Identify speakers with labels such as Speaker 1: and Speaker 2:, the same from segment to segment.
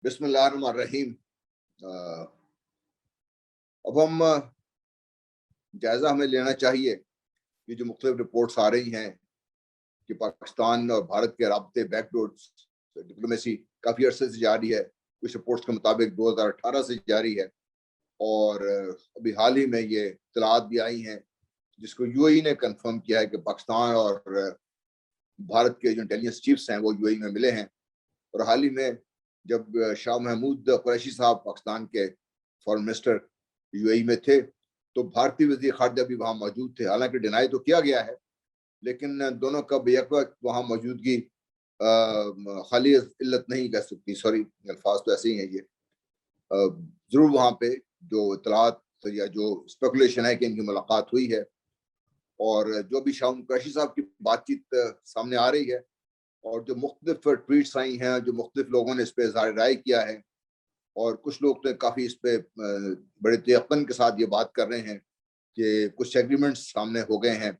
Speaker 1: بسم اللہ الرحمن الرحیم۔ اب ہم جائزہ ہمیں لینا چاہیے کہ جو مختلف رپورٹس آ رہی ہیں کہ پاکستان اور بھارت کے رابطے بیک ڈور ڈپلومیسی کافی عرصے سے جاری ہے، کچھ رپورٹس کے مطابق 2018 سے جاری ہے، اور ابھی حال ہی میں یہ اطلاعات بھی آئی ہیں جس کو یو اے ای نے کنفرم کیا ہے کہ پاکستان اور بھارت کے جو انٹیلیجنس چیفس ہیں وہ یو اے ای میں ملے ہیں۔ اور حال ہی میں جب شاہ محمود قریشی صاحب پاکستان کے فارن منسٹر یو اے ای میں تھے تو بھارتی وزیر خارجہ بھی وہاں موجود تھے، حالانکہ ڈینائی تو کیا گیا ہے لیکن دونوں کا بیک وقت وہاں موجودگی خالی علت نہیں کہہ سکتی، سوری الفاظ تو ایسے ہی ہیں، یہ ضرور وہاں پہ جو اطلاعات یا جو اسپیکولیشن ہے کہ ان کی ملاقات ہوئی ہے، اور جو بھی شاہ قریشی صاحب کی بات چیت سامنے آ رہی ہے اور جو مختلف ٹویٹس آئی ہیں، جو مختلف لوگوں نے اس پہ اظہار رائے کیا ہے، اور کچھ لوگ تو کافی اس پہ بڑے تیقن کے ساتھ یہ بات کر رہے ہیں کہ کچھ ایگریمنٹس سامنے ہو گئے ہیں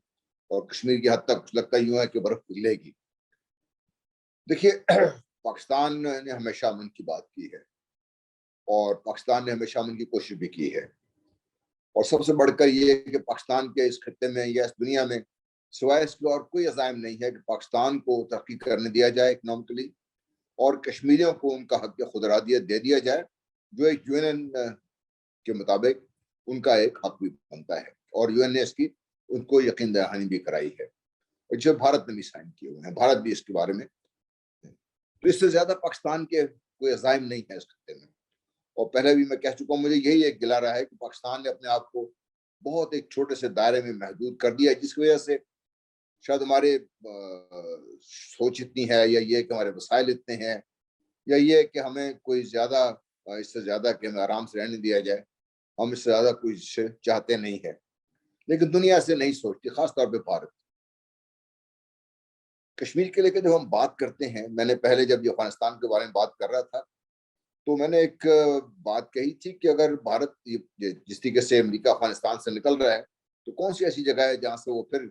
Speaker 1: اور کشمیر کی حد تک لگتا یوں ہے کہ برف پگھلے گی۔ دیکھیے، پاکستان نے ہمیشہ امن کی بات کی ہے اور پاکستان نے ہمیشہ امن کی کوشش بھی کی ہے، اور سب سے بڑھ کر یہ کہ پاکستان کے اس خطے میں یا اس دنیا میں سوائے اس کے اور کوئی عزائم نہیں ہے کہ پاکستان کو ترقی کرنے دیا جائے اکنامکلی، اور کشمیریوں کو ان کا حق خود ارادیت دے دیا جائے جو ایک یو این کے مطابق ان کا ایک حق بھی بنتا ہے، اور یو این نے اس کی ان کو یقین دہانی بھی کرائی ہے، اور جو بھارت نے بھی سائن کیے ہوئے ہیں، بھارت بھی اس کے بارے میں، تو اس سے زیادہ پاکستان کے کوئی عزائم نہیں ہے اس خطے میں۔ اور پہلے بھی میں کہہ چکا ہوں، مجھے یہی ایک گلا رہا ہے کہ پاکستان نے اپنے آپ کو بہت ایک چھوٹے سے دائرے میں محدود کر دیا ہے، جس کی وجہ سے شاید ہمارے سوچ اتنی ہے، یا یہ کہ ہمارے وسائل اتنے ہیں، یا یہ کہ ہمیں کوئی زیادہ اس سے زیادہ کہ ہمیں آرام سے رہنے دیا جائے، ہم اس سے زیادہ کچھ چاہتے نہیں ہے، لیکن دنیا سے نہیں سوچتی، خاص طور پہ بھارت۔ کشمیر کے لے کے جب ہم بات کرتے ہیں، میں نے پہلے جب یہ افغانستان کے بارے میں بات کر رہا تھا تو میں نے ایک بات کہی تھی کہ اگر بھارت جس طریقے سے امریکہ افغانستان سے نکل رہا ہے تو کون سی ایسی جگہ ہے جہاں سے وہ پھر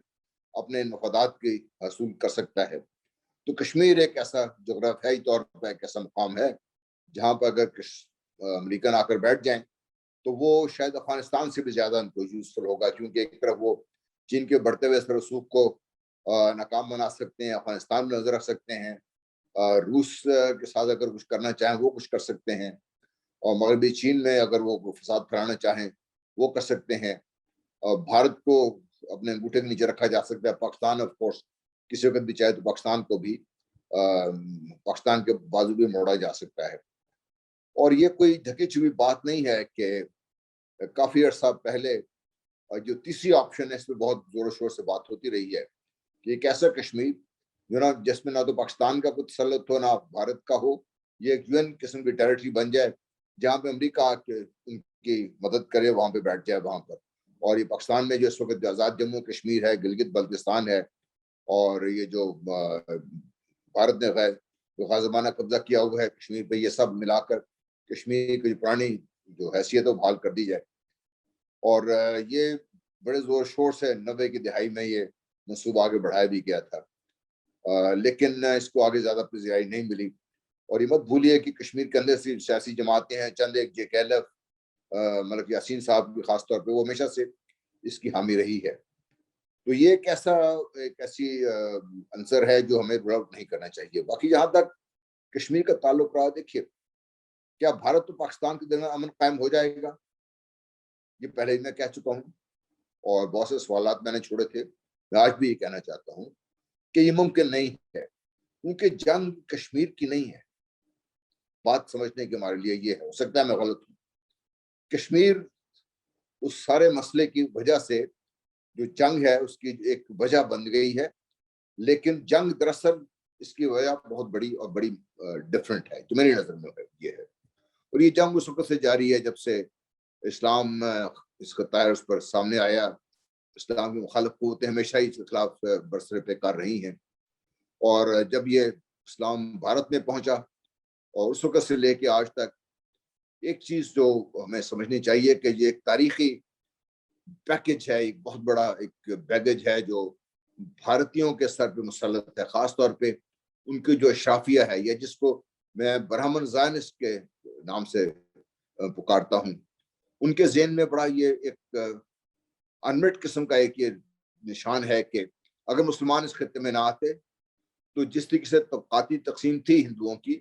Speaker 1: اپنے مفادات کی حصول کر سکتا ہے، تو کشمیر ایک ایسا جغرافیائی طور پر ایک ایسا مقام ہے جہاں پر اگر امریکن آ کر بیٹھ جائیں تو وہ شاید افغانستان سے بھی زیادہ ان کو یوزفل ہوگا، کیونکہ ایک طرف وہ چین کے بڑھتے ہوئے رسوخ کو ناکام بنا سکتے ہیں، افغانستان میں نظر رکھ سکتے ہیں، روس کے ساتھ اگر کچھ کرنا چاہیں وہ کچھ کر سکتے ہیں، اور مغربی چین میں اگر وہ فساد پھیلانا چاہیں وہ کر سکتے ہیں، اور بھارت کو اپنے انگوٹھے کے نیچے رکھا جا سکتا ہے، پاکستان آف کورس کسی وقت بھی چاہے تو پاکستان کو بھی پاکستان کے بازو بھی موڑا جا سکتا ہے۔ اور یہ کوئی ڈھکی چھپی بات نہیں ہے کہ کافی عرصہ پہلے جو تیسری آپشن ہے اس پہ بہت زور و شور سے بات ہوتی رہی ہے کہ ایک ایسا کشمیر جو نا جس میں نہ تو پاکستان کا کوئی تسلط ہو نہ بھارت کا ہو، یہ ایک یو این قسم کی ٹیریٹری بن جائے جہاں پہ امریکہ آ کے ان کی مدد کرے، وہاں پہ بیٹھ جائے وہاں پر۔ اور یہ پاکستان میں جو اس وقت آزاد جموں کشمیر ہے، گلگت بلتستان ہے، اور یہ جو بھارت نے غازمانہ قبضہ کیا ہوا ہے کشمیر پہ، یہ سب ملا کر کشمیر کی پرانی جو حیثیت ہے وہ بحال کر دی جائے۔ اور یہ بڑے زور شور سے 90 کی دہائی میں یہ منصوبہ آگے بڑھایا بھی گیا تھا، لیکن اس کو آگے زیادہ پذیرائی نہیں ملی۔ اور یہ مت بھولیے کہ کشمیر کے اندر سیاسی جماعتیں ہیں، چند ایک جے کے ایل ایف ملک یاسین صاحب بھی خاص طور پہ وہ ہمیشہ سے اس کی حامی رہی ہے۔ تو یہ ایک ایسی عنصر ہے جو ہمیں ڈیولپ نہیں کرنا چاہیے۔ باقی جہاں تک کشمیر کا تعلق رہا، دیکھیے کیا بھارت تو پاکستان کے درمیان امن قائم ہو جائے گا؟ یہ پہلے ہی میں کہہ چکا ہوں، اور بہت سے سوالات میں نے چھوڑے تھے، میں آج بھی یہ کہنا چاہتا ہوں کہ یہ ممکن نہیں ہے، کیونکہ جنگ کشمیر کی نہیں ہے۔ بات سمجھنے کے ہمارے لیے یہ ہے، ہو سکتا ہے میں غلط ہوں، کشمیر اس سارے مسئلے کی وجہ سے جو جنگ ہے اس کی ایک وجہ بن گئی ہے، لیکن جنگ دراصل اس کی وجہ بہت بڑی اور بڑی ڈفرنٹ ہے جو میری نظر میں یہ ہے۔ اور یہ جنگ اس وقت سے جاری ہے جب سے اسلام اس کا طائر اس پر سامنے آیا۔ اسلام کی مخالف قوتیں ہمیشہ ہی اس کے خلاف برسر پیکار رہی ہیں، اور جب یہ اسلام بھارت میں پہنچا اور اس وقت سے لے کے آج تک ایک چیز جو ہمیں سمجھنی چاہیے کہ یہ ایک تاریخی پیکج ہے، ایک بہت بڑا ایک بیگج ہے جو بھارتیوں کے سر پہ مسلط ہے، خاص طور پہ ان کی جو اشرافیہ ہے یا جس کو میں برہمن زائنسٹ کے نام سے پکارتا ہوں. ان کے ذہن میں بڑا یہ ایک انمٹ قسم کا ایک یہ نشان ہے کہ اگر مسلمان اس خطے میں نہ آتے تو جس طریقے سے طبقاتی تقسیم تھی ہندوؤں کی،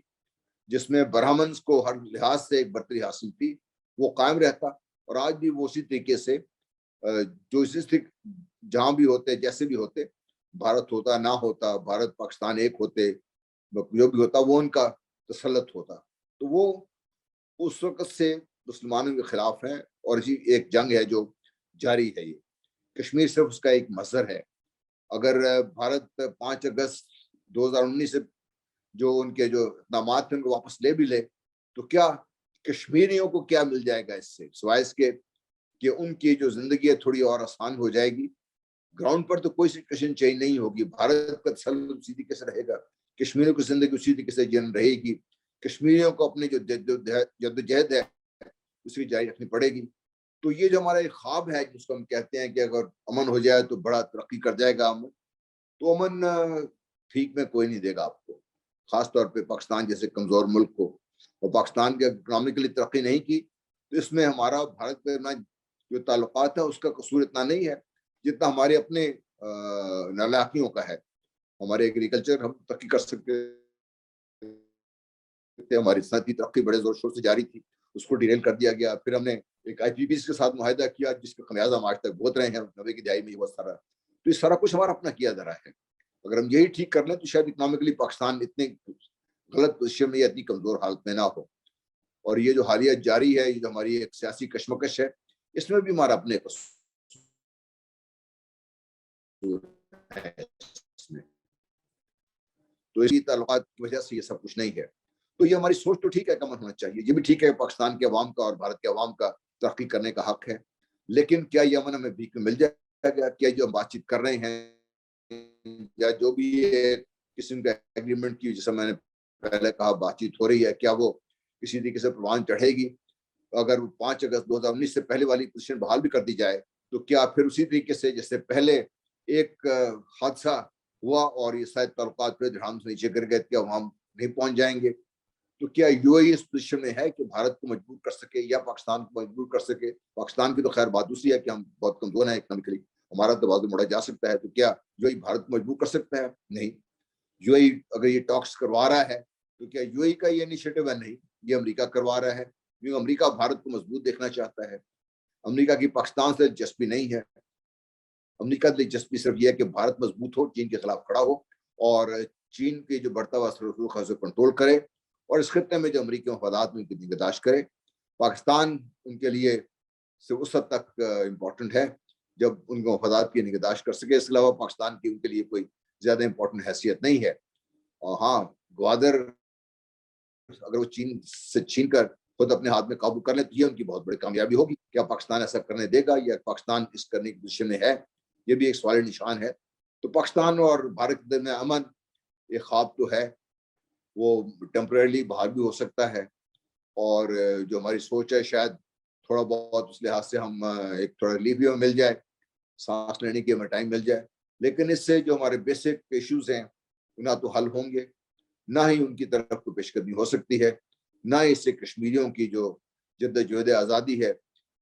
Speaker 1: جس میں برہمنز کو ہر لحاظ سے ایک برتری حاصل تھی، وہ قائم رہتا. اور آج بھی وہ اسی طریقے سے جو جہاں بھی ہوتے جیسے بھی ہوتے، بھارت ہوتا نہ ہوتا، بھارت پاکستان ایک ہوتے، جو بھی ہوتا وہ ان کا تسلط ہوتا. تو وہ اس وقت سے مسلمانوں کے خلاف ہیں، اور اسی ایک جنگ ہے جو جاری ہے. یہ کشمیر صرف اس کا ایک مظہر ہے. اگر بھارت 5 اگست 2019 سے جو ان کے جو اقدامات ہیں ان کو واپس لے بھی لے تو کیا کشمیریوں کو کیا مل جائے گا اس سے، سوائے اس کے کہ ان کی جو زندگی ہے تھوڑی اور آسان ہو جائے گی. گراؤنڈ پر تو کوئی سچویشن چینج نہیں ہوگی. بھارت کا تسلط اسی طریقے سے رہے گا، کشمیریوں کی زندگی اسی طریقے سے جن رہے گی. کشمیریوں کو اپنی جو جدوجہد ہے اس کی جاری رکھنی پڑے گی. تو یہ جو ہمارا ایک خواب ہے جس کو ہم کہتے ہیں کہ اگر امن ہو جائے تو بڑا ترقی کر جائے گا امن، تو امن ٹھیک میں کوئی نہیں دے گا آپ کو، خاص طور پہ پاکستان جیسے کمزور ملک کو. اور پاکستان کے اکنامکلی ترقی نہیں کی تو اس میں ہمارا بھارت پہ جو تعلقات ہے اس کا قصور اتنا نہیں ہے جتنا ہمارے اپنے نالاکیوں کا ہے. ہمارے ایگریکلچر ہم ترقی کر سکتے تھے، ہماری صنعتی ترقی بڑے زور شور سے جاری تھی، اس کو ڈیریل کر دیا گیا. پھر ہم نے ایک آئی پی پی کے ساتھ معاہدہ کیا جس کا خمیازہ ہم آج تک بہت رہے ہیں 90 کی دہائی میں بہت سارا. تو یہ سارا کچھ ہمارا اپنا کیا جا رہا ہے. اگر ہم یہی ٹھیک کر لیں تو شاید اکنامکلی پاکستان اتنے غلط پوزیشن میں یا اتنی کمزور حالت میں نہ ہو. اور یہ جو حالیہ جاری ہے، یہ جو ہماری ایک سیاسی کشمکش ہے، اس میں بھی ہمارا اپنے تو اسی تعلقات کی وجہ سے یہ سب کچھ نہیں ہے. تو یہ ہماری سوچ تو ٹھیک ہے کہ امن ہونا چاہیے، یہ بھی ٹھیک ہے پاکستان کے عوام کا اور بھارت کے عوام کا ترقی کرنے کا حق ہے. لیکن کیا یہ امن ہمیں بھیک میں مل جائے گا؟ کیا جو ہم بات چیت کر رہے ہیں یا جو بھی قسم کا ایگریمنٹ کی، جیسا میں نے پہلے کہا بات چیت ہو رہی ہے، کیا وہ کسی طریقے سے پروان چڑھے گی؟ اگر 5 اگست 2019 سے پہلے والی پوزیشن بحال بھی کر دی جائے تو کیا پھر اسی طریقے سے جیسے پہلے ایک حادثہ ہوا اور یہ شاید تعلقات پہ دھڑام سے نیچے گر گئے، کیا وہاں نہیں پہنچ جائیں گے؟ تو کیا یو اے اس پوزیشن میں ہے کہ بھارت کو مجبور کر سکے یا پاکستان کو مجبور کر سکے؟ پاکستان کی تو خیر بات دوسری ہے کہ ہم بہت کمزور ہیں اکنامکلی، ہمارا توازن موڑا جا سکتا ہے. تو کیا یو اے بھارت کو مجبور کر سکتا ہے؟ نہیں. یو اے اگر یہ ٹاکس کروا رہا ہے تو کیا یو اے کا یہ انیشیٹو ہے؟ نہیں، یہ امریکہ کروا رہا ہے، کیونکہ امریکہ بھارت کو مضبوط دیکھنا چاہتا ہے. امریکہ کی پاکستان سے دلچسپی نہیں ہے. امریکہ کی دلچسپی صرف یہ ہے کہ بھارت مضبوط ہو، چین کے خلاف کھڑا ہو اور چین کے جو بڑھتا ہوا اثر و رسوخ ہے اسے کنٹرول کرے، اور اس خطے میں جو امریکی مفادات میں ان کی نگہداشت کرے. پاکستان ان کے لیے اس حد تک امپورٹنٹ ہے جب ان کے مفادات کی نگہداشت کر سکے. اس کے علاوہ پاکستان کی ان کے لیے کوئی زیادہ امپورٹنٹ حیثیت نہیں ہے. اور ہاں، گوادر اگر وہ چین سے چھین کر خود اپنے ہاتھ میں قابو کر لیں تو یہ ان کی بہت بڑی کامیابی ہوگی. کیا پاکستان ایسا کرنے دے گا یا پاکستان اس کرنے کی پوزیشن میں ہے؟ یہ بھی ایک سوال نشان ہے. تو پاکستان اور بھارت کے درمیان امن ایک خواب تو ہے، وہ ٹیمپرریلی باہر بھی ہو سکتا ہے. اور جو ہماری سوچ ہے شاید تھوڑا بہت اس لحاظ سے ہم ایک تھوڑا ریلیف بھی مل جائے، سانس لینے کی ہمیں ٹائم مل جائے. لیکن اس سے جو ہمارے بیسک ایشوز ہیں نہ تو حل ہوں گے، نہ ہی ان کی طرف کو پیش قدمی ہو سکتی ہے، نہ ہی اس سے کشمیریوں کی جو جدوجہد آزادی ہے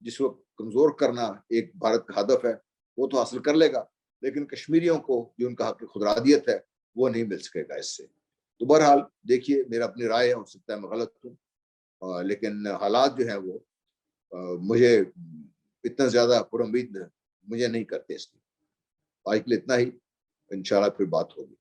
Speaker 1: جس کو کمزور کرنا ایک بھارت کا ہدف ہے وہ تو حاصل کر لے گا، لیکن کشمیریوں کو جو ان کا حق خودارادیت ہے وہ نہیں مل سکے گا اس سے. تو بہرحال دیکھیے، میرا اپنی رائے ہے، ہو سکتا ہے میں غلط ہوں، لیکن حالات جو ہیں وہ مجھے اتنا زیادہ پر امید مجھے نہیں کرتے. اس لیے آج کے لیے اتنا ہی، انشاءاللہ پھر بات ہوگی.